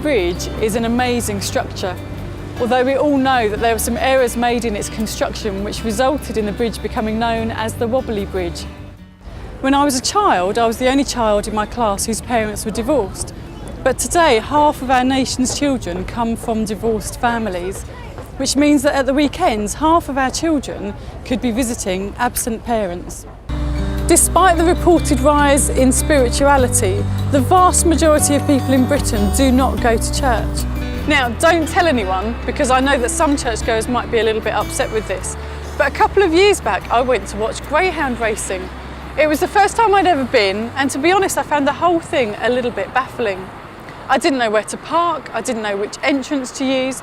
Brooklyn Bridge is an amazing structure, although we all know that there were some errors made in its construction which resulted in the bridge becoming known as the Wobbly Bridge. When I was a child, I was the only child in my class whose parents were divorced. But today, half of our nation's children come from divorced families, which means that at the weekends, half of our children could be visiting absent parents. Despite the reported rise in spirituality, the vast majority of people in Britain do not go to church. Now, don't tell anyone, because I know that some churchgoers might be a little bit upset with this, but a couple of years back I went to watch greyhound racing. It was the first time I'd ever been, and to be honest, I found the whole thing a little bit baffling. I didn't know where to park, I didn't know which entrance to use,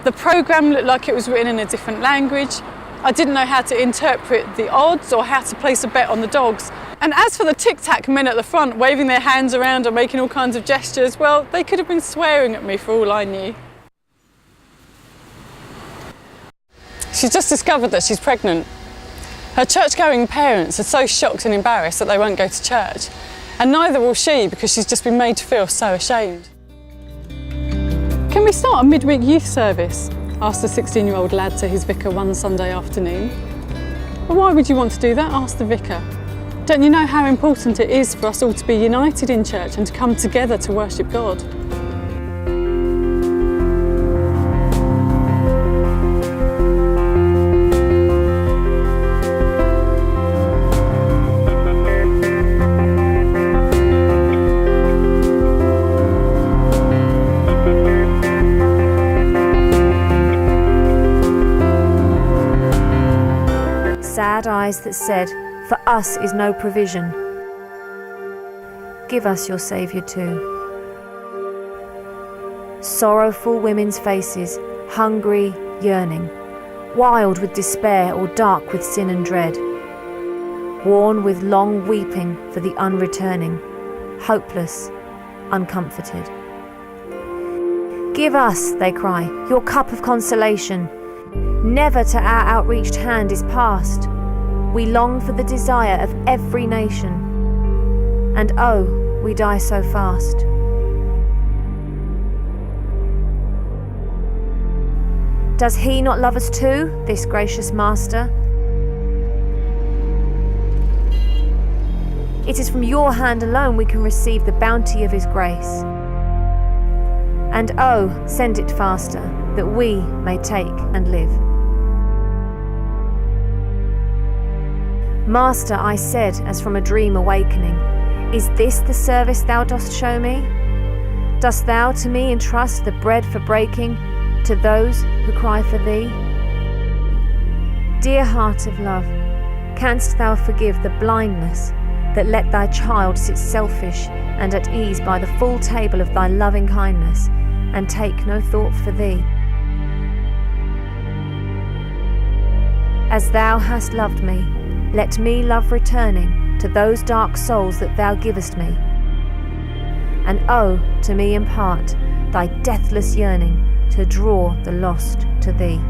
the programme looked like it was written in a different language, I didn't know how to interpret the odds or how to place a bet on the dogs. And as for the tic-tac men at the front waving their hands around and making all kinds of gestures, well, they could have been swearing at me for all I knew. She's just discovered that she's pregnant. Her church-going parents are so shocked and embarrassed that they won't go to church. And neither will she, because she's just been made to feel so ashamed. Can we start a midweek youth service? Asked a 16-year-old lad to his vicar one Sunday afternoon. Well, why would you want to do that? Asked the vicar. Don't you know how important it is for us all to be united in church and to come together to worship God? Sad eyes that said, "For us is no provision. Give us your Saviour too." Sorrowful women's faces, hungry, yearning, wild with despair or dark with sin and dread, worn with long weeping for the unreturning, hopeless, uncomforted. "Give us," they cry, "your cup of consolation. Never to our outreached hand is passed. We long for the desire of every nation. And oh, we die so fast." Does he not love us too, this gracious Master? It is from your hand alone we can receive the bounty of his grace. And oh, send it faster, that we may take and live. "Master," I said, as from a dream awakening, "is this the service thou dost show me? Dost thou to me entrust the bread for breaking to those who cry for thee? Dear heart of love, canst thou forgive the blindness that let thy child sit selfish and at ease by the full table of thy loving kindness and take no thought for thee? As thou hast loved me, let me love returning to those dark souls that thou givest me. And oh, to me impart thy deathless yearning to draw the lost to thee."